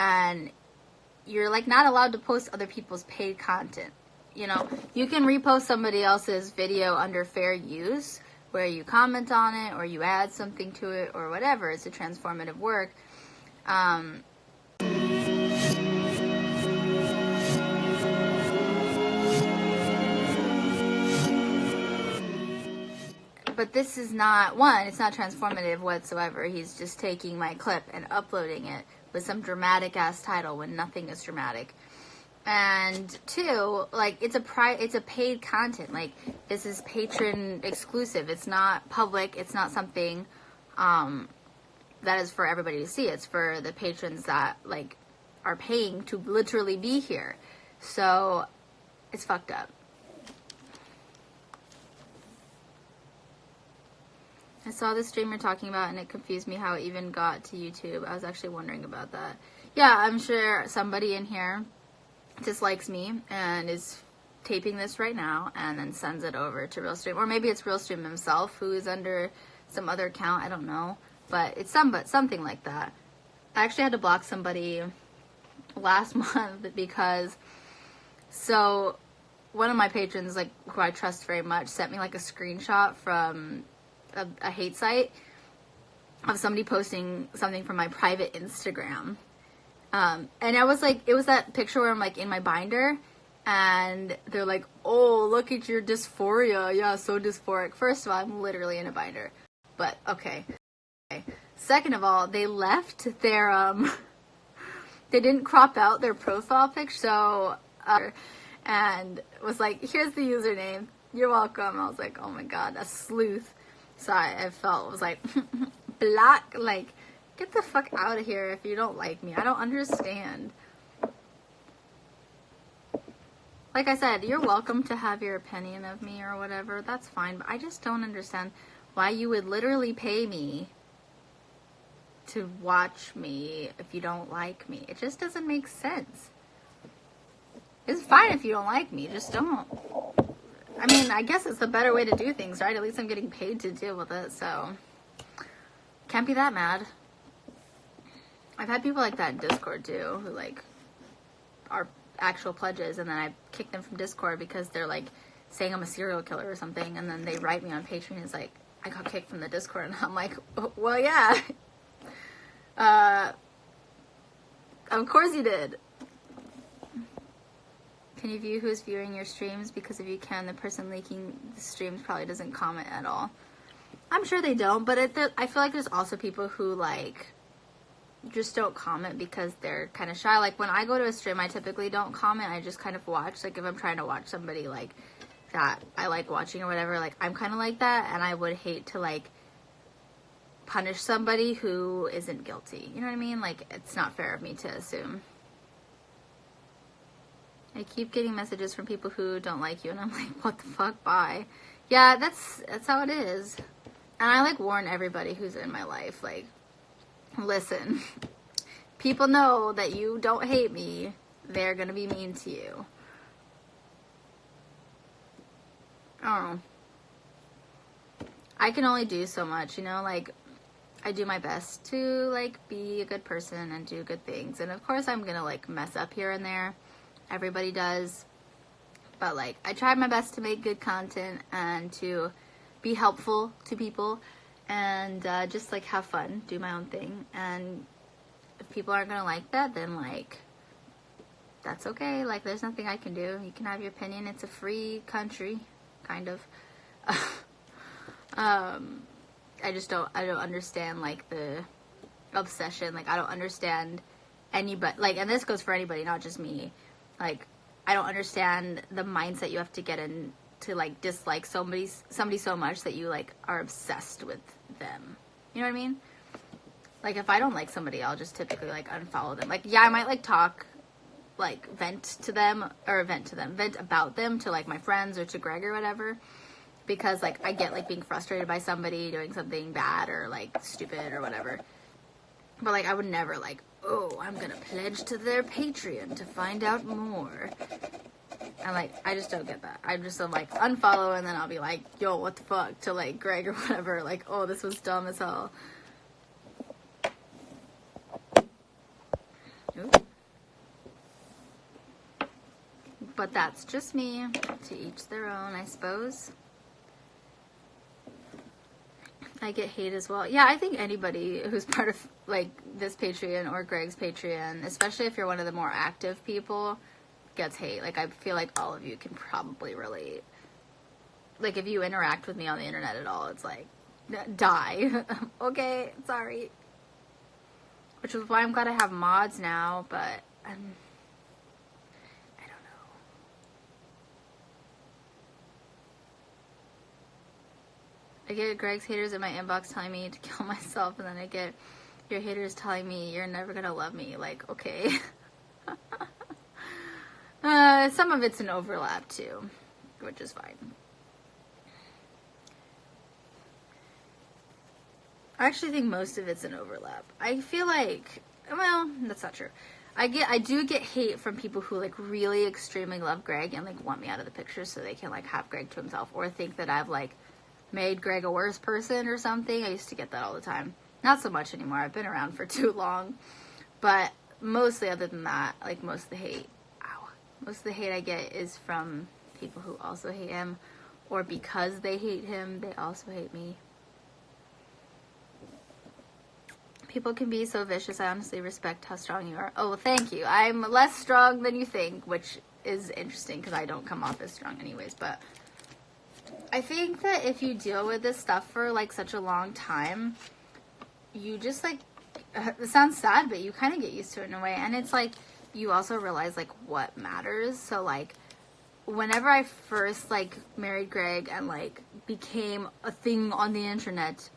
and you're like not allowed to post other people's paid content. You know, you can repost somebody else's video under fair use, where you comment on it or you add something to it or whatever. It's a transformative work. But this is not, one, it's not transformative whatsoever. He's just taking my clip and uploading it with some dramatic ass title when nothing is dramatic. And two, like, it's a paid content. Like, this is patron exclusive. It's not public. It's not something that is for everybody to see. It's for the patrons that, like, are paying to literally be here. So it's fucked up. I saw the streamer talking about, and it confused me how it even got to YouTube. I was actually wondering about that. Yeah, I'm sure somebody in here dislikes me and is taping this right now and then sends it over to RealStream. Or maybe it's RealStream himself who is under some other account. I don't know. But it's something like that. I actually had to block somebody last month because, so one of my patrons, like, who I trust very much, sent me like a screenshot from a hate site of somebody posting something from my private Instagram. And I was like, it was that picture where I'm like in my binder and they're like, oh, look at your dysphoria. Yeah, so dysphoric. First of all, I'm literally in a binder, but okay. Second of all, they left their, they didn't crop out their profile picture. So, and was like, here's the username. You're welcome. I was like, oh my God, a sleuth. So I felt, it was like, black, like, get the fuck out of here if you don't like me. I don't understand. Like I said, you're welcome to have your opinion of me or whatever. That's fine. But I just don't understand why you would literally pay me to watch me if you don't like me. It just doesn't make sense. It's fine if you don't like me. Just don't. I mean, I guess it's the better way to do things, right? At least I'm getting paid to deal with it, so can't be that mad. I've had people like that in Discord too, who like are actual pledges, and then I kick them from Discord because they're like saying I'm a serial killer or something, and then they write me on Patreon and it's like, I got kicked from the Discord, and I'm like, well, yeah. Of course you did. Can you view who's viewing your streams? Because if you can, the person leaking the streams probably doesn't comment at all. I'm sure they don't, but I feel like there's also people who, like, just don't comment because they're kind of shy. Like, when I go to a stream, I typically don't comment. I just kind of watch. Like, if I'm trying to watch somebody, like, that I like watching or whatever, like, I'm kind of like that, and I would hate to, like, punish somebody who isn't guilty. You know what I mean? Like, it's not fair of me to assume. I keep getting messages from people who don't like you, and I'm like, what the fuck, bye. Yeah, that's how it is. And I, like, warn everybody who's in my life, like, listen, people know that you don't hate me, they're gonna be mean to you. Oh. I can only do so much, you know, like, I do my best to, like, be a good person and do good things. And, of course, I'm gonna, like, mess up here and there. Everybody does, but like I try my best to make good content and to be helpful to people and just like have fun, do my own thing. And if people aren't gonna like that, then like that's okay. Like there's nothing I can do. You can have your opinion. It's a free country, kind of. I don't understand like the obsession. Like I don't understand anybody. Like, and this goes for anybody, not just me. Like, I don't understand the mindset you have to get in to, like, dislike somebody so much that you, like, are obsessed with them. You know what I mean? Like, if I don't like somebody, I'll just typically, like, unfollow them. Like, yeah, I might, like, talk, like, vent about them to, like, my friends or to Greg or whatever. Because, like, I get, like, being frustrated by somebody doing something bad or, like, stupid or whatever. But, like, I would never, like, oh, I'm gonna pledge to their Patreon to find out more. And, like, I just don't get that. I'm just, like, unfollow, and then I'll be like, yo, what the fuck, to, like, Greg or whatever. Like, oh, this was dumb as hell. Ooh. But that's just me. To each their own, I suppose. I get hate as well. Yeah, I think anybody who's part of, like, this Patreon or Greg's Patreon, especially if you're one of the more active people, gets hate. Like, I feel like all of you can probably relate. Like, if you interact with me on the internet at all, it's like, die. Okay, sorry. Which is why I'm glad I have mods now, but I don't know. I get Greg's haters in my inbox telling me to kill myself, and then I get your haters telling me you're never gonna love me. Like, okay. Some of it's an overlap too, which is fine. I actually think most of it's an overlap. I feel like, well, that's not true. I do get hate from people who, like, really extremely love Greg and, like, want me out of the picture so they can, like, have Greg to himself, or think that I've, like, made Greg a worse person or something. I used to get that all the time. Not so much anymore. I've been around for too long. But mostly, other than that, like, most of the hate I get is from people who also hate him, or because they hate him, they also hate me. People can be so vicious. I honestly respect how strong you are. Oh, thank you. I'm less strong than you think, which is interesting because I don't come off as strong anyways. But I think that if you deal with this stuff for, like, such a long time, you just, like, it sounds sad, but you kind of get used to it in a way. And it's like, you also realize, like, what matters. So, like, whenever I first, like, married Greg and, like, became a thing on the internet,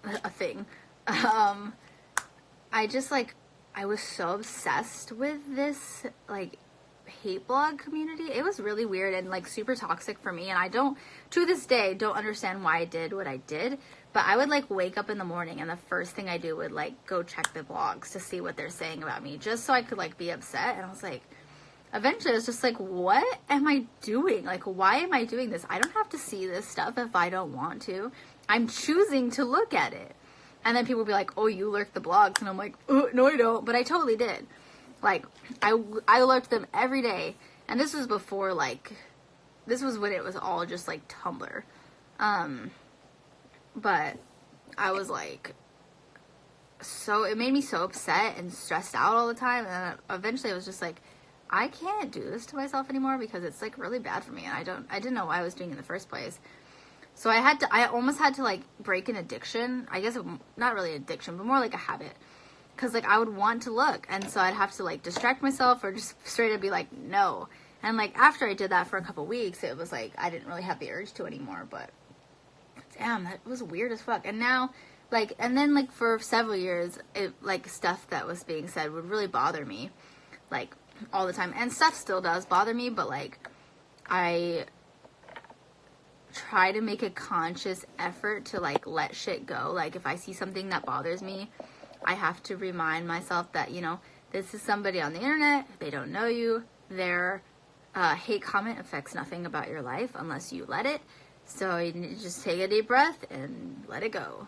a thing, I just, like, I was so obsessed with this, like, hate blog community. It was really weird and, like, super toxic for me, and I don't, to this day, don't understand why I did what I did, but I would, like, wake up in the morning, and the first thing I do would, like, go check the blogs to see what they're saying about me, just so I could, like, be upset. And I was like, eventually I was just like, what am I doing? Like, why am I doing this? I don't have to see this stuff if I don't want to. I'm choosing to look at it. And then people will be like, oh, you lurk the blogs. And I'm like, oh, no, I don't. But I totally did. Like, I lurked them every day. And this was before, like, this was when it was all just, like, Tumblr. But I was, like, so, it made me so upset and stressed out all the time. And then eventually I was just like, I can't do this to myself anymore because it's, like, really bad for me. And I didn't know why I was doing it in the first place. So I almost had to, like, break an addiction. I guess not really addiction, but more like a habit. Because, like, I would want to look. And so I'd have to, like, distract myself or just straight up be like, no. And, like, after I did that for a couple weeks, it was, like, I didn't really have the urge to anymore. But, damn, that was weird as fuck. And now, like, and then, like, for several years, like, stuff that was being said would really bother me. Like, all the time. And stuff still does bother me, but, like, I try to make a conscious effort to, like, let shit go. Like, if I see something that bothers me, I have to remind myself that, you know, this is somebody on the internet, they don't know you, their hate comment affects nothing about your life unless you let it, so you need to just take a deep breath and let it go.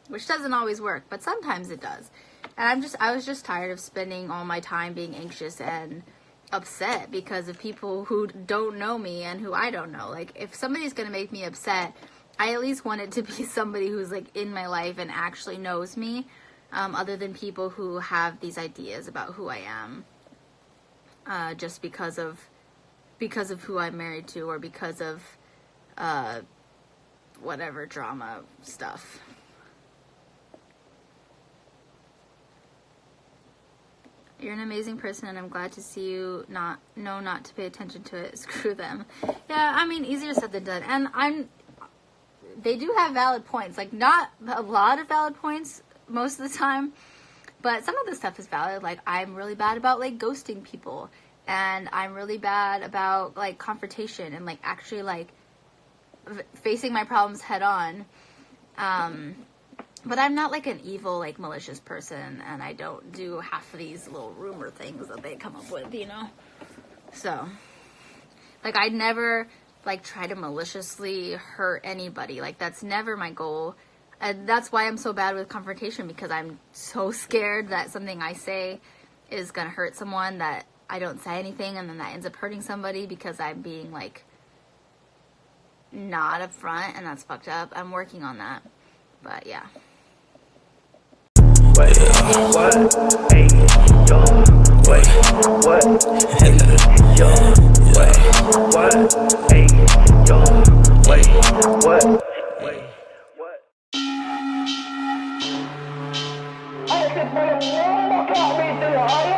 Which doesn't always work, but sometimes it does. And I was just tired of spending all my time being anxious and upset because of people who don't know me and who I don't know. Like, if somebody's gonna make me upset, I at least want it to be somebody who's, like, in my life and actually knows me, other than people who have these ideas about who I am, just because of who I'm married to, or because of whatever drama stuff. You're an amazing person, and I'm glad to see you know not to pay attention to it. Screw them. Yeah, I mean, easier said than done. And they do have valid points. Like, not a lot of valid points most of the time, but some of the stuff is valid. Like, I'm really bad about, like, ghosting people, and I'm really bad about, like, confrontation and, like, actually, like, facing my problems head on. But I'm not, like, an evil, like, malicious person, and I don't do half of these little rumor things that they come up with, you know? So, like, I'd never, like, try to maliciously hurt anybody. Like, that's never my goal. And that's why I'm so bad with confrontation, because I'm so scared that something I say is gonna hurt someone, that I don't say anything, and then that ends up hurting somebody because I'm being like not upfront, and that's fucked up. I'm working on that, but yeah. Wait, what? Hey, yo. Wait, what? Hey, yo. Wait, what? Hey, yo. Wait, what? Wait, what? I said, boy, one more got me to the island.